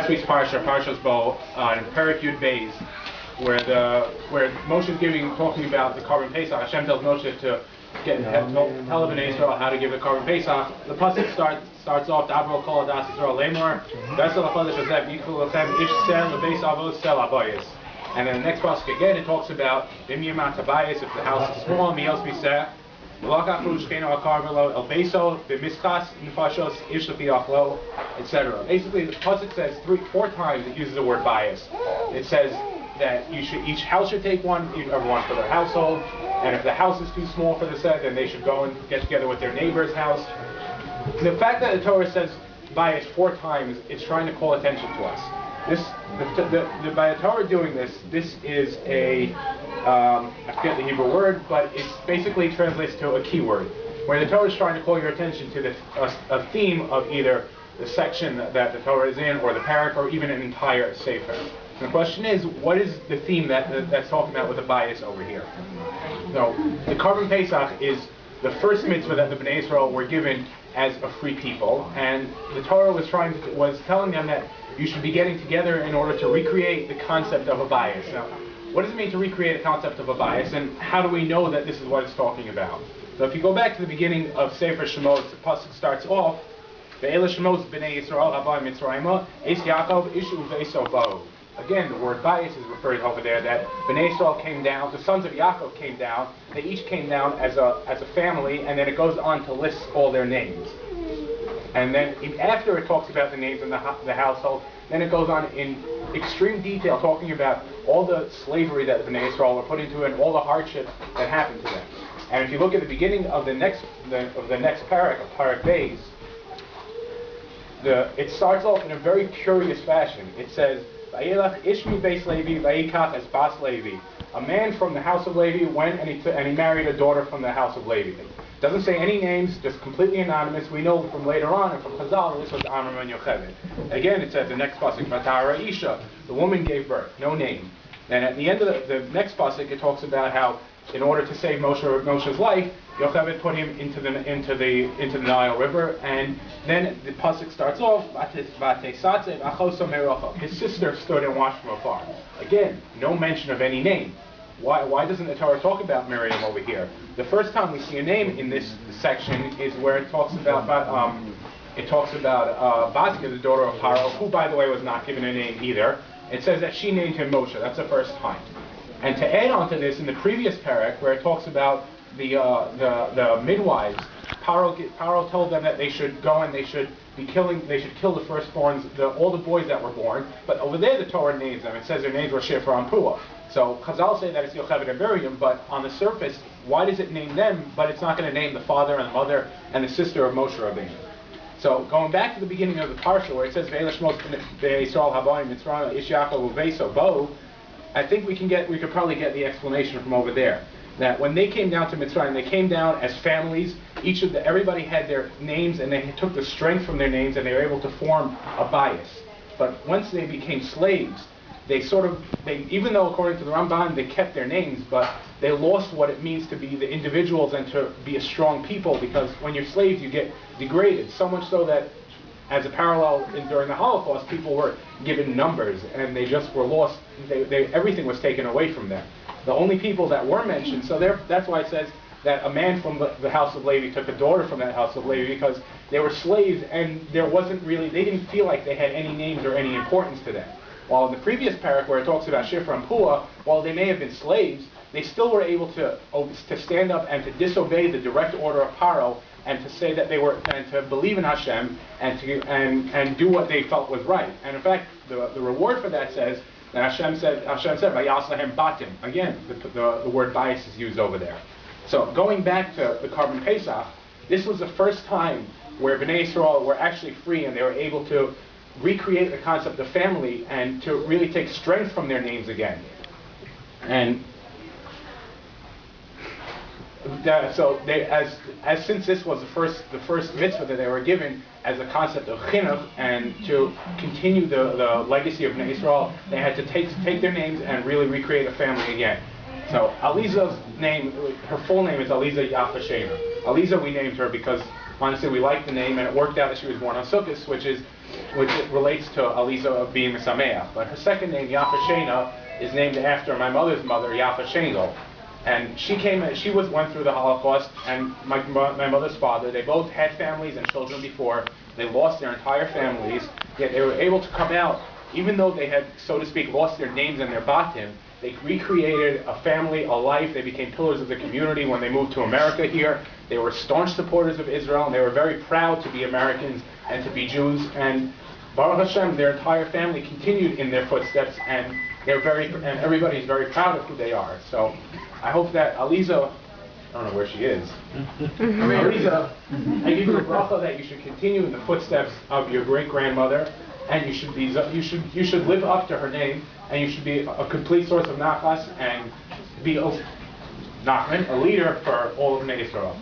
last week's Parshas Bo, in Perek Yud Beis, where Moshe is talking about the Korban Pesach. Hashem tells Moshe to tell Bnei Israel how to give the Korban Pesach. The pasuk starts off, Dabro kol adas Yisrael lemor, Vesel hachodesh hazeh yikfu lechem ish sel lebeis avos sel abayis. And then the next pasuk again, it talks about Bimyim Atabayis, if the house is small, Mios Biseh, etc. Basically, the pasuk says 4 times it uses the word bias. It says that each house should take one, everyone for their household, and if the house is too small for the set, then they should go and get together with their neighbor's house. The fact that the Torah says bias 4 times, it's trying to call attention to us. By the Torah doing this is I forget the Hebrew word, but it basically translates to a keyword, where the Torah is trying to call your attention to a theme of either the section that the Torah is in, or the parak, or even an entire sefer. And the question is, what is the theme that's talking about with the bias over here? So, the Korban Pesach is the first mitzvah that the Bnei Israel were given as a free people, and the Torah was telling them that you should be getting together in order to recreate the concept of a bias. Now, what does it mean to recreate a concept of a bias, and how do we know that this is what it's talking about? So if you go back to the beginning of Sefer Shemot, the pasuk starts off, Ve'ela Shemot b'nei Yisrael haba Mitzrayma, Es Yaakov ishu ve'eso bo. Again, the word bias is referred over there, that Bnei Yisrael came down, the sons of Yaakov came down, they each came down as a family, and then it goes on to list all their names. And then after it talks about the names in the household, then it goes on in extreme detail talking about all the slavery that the Bnei Israel were put into and all the hardship that happened to them. And if you look at the beginning of the next parak, of Perek Beis, it starts off in a very curious fashion. It says, "Vayelach ishmi beis Levi vayikach es bas Levi." A man from the house of Levi went and he married a daughter from the house of Levi. Doesn't say any names, just completely anonymous. We know from later on and from Chazal this was Amram and Yocheved. Again, it says the next pasuk, Vatara Isha, the woman gave birth, no name. And at the end of the next pasuk, it talks about how in order to save Moshe's life, Yocheved put him into the Nile River, and then the pasuk starts off, his sister stood and watched from afar. Again, no mention of any name. Why doesn't the Torah talk about Miriam over here? The first time we see a name in this section is where it talks about Basika, the daughter of Paro, who, by the way, was not given a name either. It says that she named him Moshe. That's the first time. And to add on to this, in the previous parak, where it talks about the midwives, Paro told them that they should go and they should kill the firstborns, all the boys that were born. But over there, the Torah names them. It says their names were Shifra and Puah. So Chazal say that it's Yocheved and Miriam, but on the surface, why does it name them, but it's not going to name the father and the mother and the sister of Moshe Rabbeinu? So going back to the beginning of the parsha, where it says Ve'ela Shemot b'nei Yisrael haba Mitzrayim Ish Yaakov uveso bo, I think we could probably get the explanation from over there. That when they came down to Mitzrayim, they came down as families. Everybody had their names, and they took the strength from their names, and they were able to form a bias. But once they became slaves, they even though according to the Ramban they kept their names, but they lost what it means to be the individuals and to be a strong people, because when you're slaves you get degraded, so much so that as a parallel during the Holocaust, people were given numbers and they just were lost. Everything was taken away from them. The only people that were mentioned, so that's why it says that a man from the house of Levi took a daughter from that house of Levi, because they were slaves and they didn't feel like they had any names or any importance to them. While in the previous parak, where it talks about Shifra and Puah, while they may have been slaves, they still were able to stand up and to disobey the direct order of Paro, and to say that and to believe in Hashem, and do what they felt was right. And in fact, the reward for that says that Hashem said, "Vayas lahem batim." Again, the word bias is used over there. So going back to the Korban Pesach, this was the first time where Bnei Israel were actually free, and they were able to recreate the concept of family and to really take strength from their names again. And so since this was the first mitzvah that they were given as a concept of chinuch, and to continue the legacy of Bnei Israel, they had to take their names and really recreate a family again. So Aliza's name, her full name is Aliza Yafa Shema. Aliza, we named her because honestly we liked the name, and it worked out that she was born on Sukkot, which is which relates to Aliza being Sameach. But her second name, Yafa Shena, is named after my mother's mother, Yafa Shengel. And she went through the Holocaust, and my mother's father, they both had families and children before. They lost their entire families, yet they were able to come out, even though they had, so to speak, lost their names and their batim. They recreated a family, a life. They became pillars of the community when they moved to America here. They were staunch supporters of Israel, and they were very proud to be Americans and to be Jews. And Baruch Hashem, their entire family continued in their footsteps, and everybody's very proud of who they are. So I hope that Aliza, I don't know where she is. Aliza, I give you a bracha that you should continue in the footsteps of your great-grandmother, and you should live up to her name, and you should be a complete source of nachas and be a leader for all of Bnei Israel.